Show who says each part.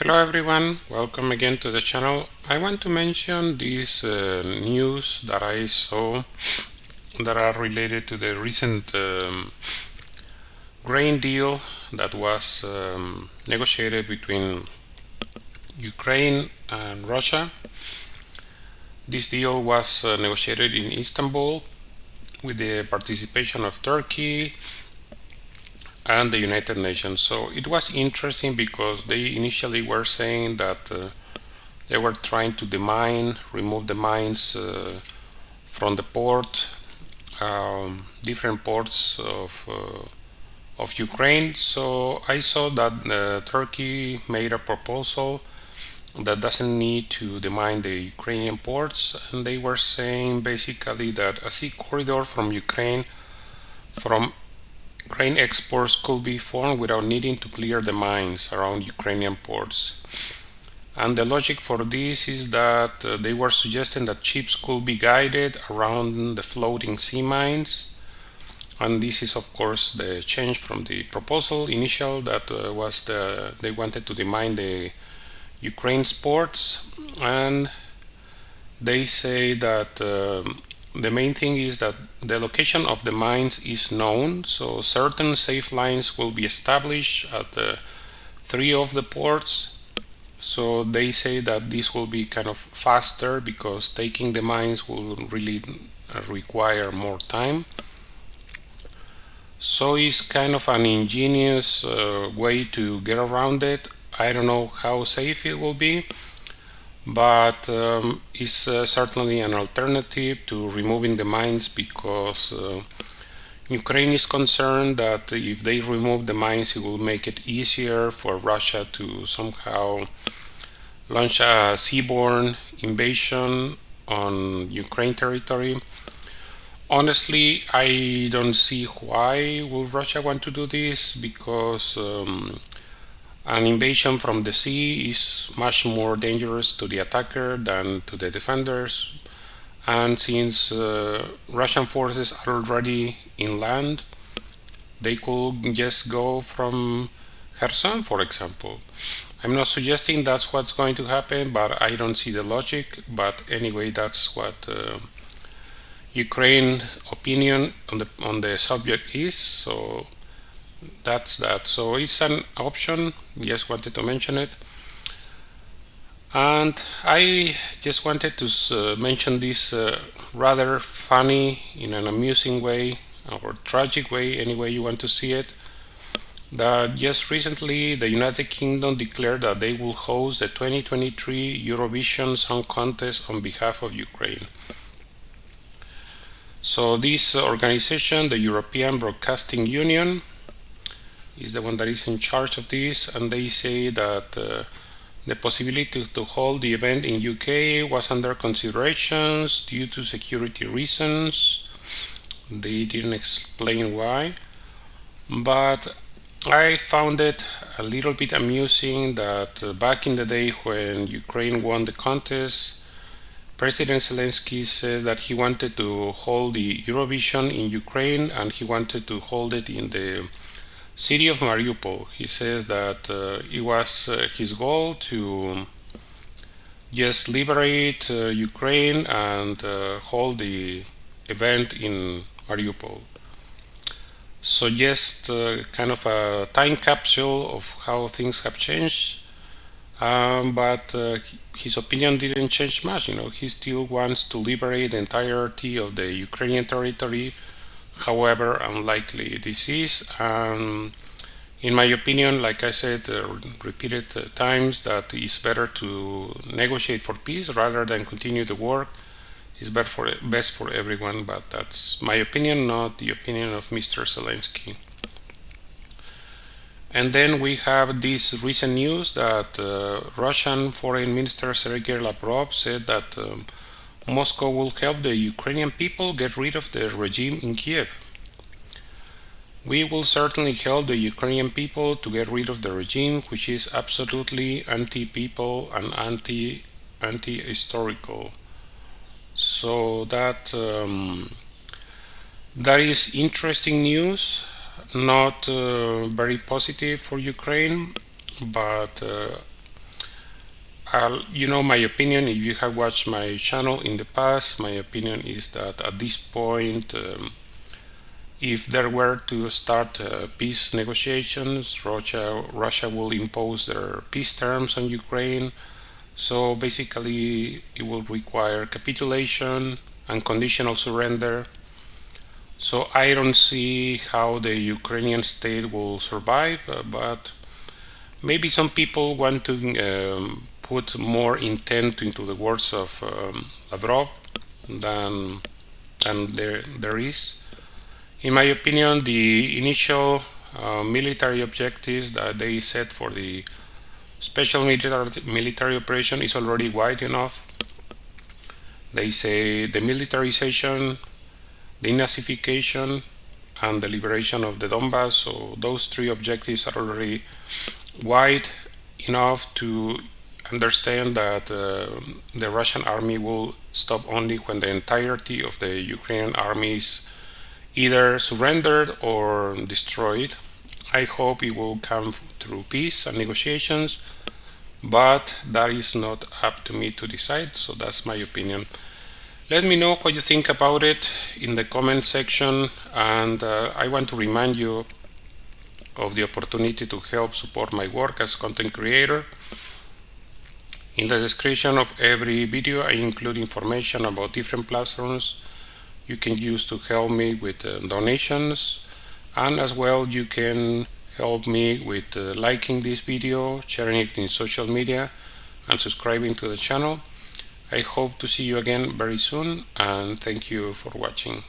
Speaker 1: Hello everyone, welcome again to the channel. I want to mention these news that I saw that are related to the recent grain deal that was negotiated between Ukraine and Russia. This deal was negotiated in Istanbul with the participation of Turkey and the United Nations. So it was interesting because they initially were saying that they were trying to remove the mines from the port, different ports of Ukraine. So I saw that Turkey made a proposal that doesn't need to demine the Ukrainian ports, and they were saying basically that a sea corridor from from grain exports could be formed without needing to clear the mines around Ukrainian ports. And the logic for this is that they were suggesting that ships could be guided around the floating sea mines. And this is, of course, the change from the proposal initial that they wanted to demine the Ukraine's ports. And they say that the main thing is that the location of the mines is known, so certain safe lines will be established at three of the ports. So they say that this will be kind of faster because taking the mines will really require more time. So it's kind of an ingenious way to get around it. I don't know how safe it will be, but it's certainly an alternative to removing the mines because Ukraine is concerned that if they remove the mines, it will make it easier for Russia to somehow launch a seaborne invasion on Ukraine territory. Honestly, I don't see why would Russia want to do this because an invasion from the sea is much more dangerous to the attacker than to the defenders. And since Russian forces are already inland, they could just go from Kherson, for example. I'm not suggesting that's what's going to happen, but I don't see the logic. But anyway, that's what Ukraine opinion on the subject is. So that's that. So it's an option. Just wanted to mention it. And I just wanted to mention this rather funny, in an amusing way, or tragic way, any way you want to see it, that just recently the United Kingdom declared that they will host the 2023 Eurovision Song Contest on behalf of Ukraine. So this organization, the European Broadcasting Union, is the one that is in charge of this, and they say that the possibility to hold the event in UK was under considerations due to security reasons. They didn't explain why, but I found it a little bit amusing that back in the day when Ukraine won the contest, President Zelensky says that he wanted to hold the Eurovision in Ukraine and he wanted to hold it in the city of Mariupol. He says that it was his goal to just liberate Ukraine and hold the event in Mariupol. So just kind of a time capsule of how things have changed. But his opinion didn't change much. He still wants to liberate the entirety of the Ukrainian territory, however unlikely this is. In my opinion, like I said repeated times, that it's better to negotiate for peace rather than continue the war. It's best for everyone, but that's my opinion, not the opinion of Mr. Zelensky. And then we have this recent news that Russian Foreign Minister Sergei Lavrov said that Moscow will help the Ukrainian people get rid of the regime in Kiev. We will certainly help the Ukrainian people to get rid of the regime, which is absolutely anti-people and anti-historical. So that is interesting news. Not very positive for Ukraine, but You know my opinion. If you have watched my channel in the past, my opinion is that at this point, if there were to start peace negotiations, Russia will impose their peace terms on Ukraine. So basically, it will require capitulation and conditional surrender. So I don't see how the Ukrainian state will survive, but maybe some people want to put more intent into the words of Lavrov than there is. In my opinion, the initial military objectives that they set for the special military operation is already wide enough. They say the militarization, the denazification, and the liberation of the Donbass. So those three objectives are already wide enough to understand that the Russian army will stop only when the entirety of the Ukrainian army is either surrendered or destroyed. I hope it will come through peace and negotiations, but that is not up to me to decide, so that's my opinion. Let me know what you think about it in the comment section, and I want to remind you of the opportunity to help support my work as content creator. In the description of every video, I include information about different platforms you can use to help me with donations, and as well you can help me with liking this video, sharing it in social media, and subscribing to the channel. I hope to see you again very soon, and thank you for watching.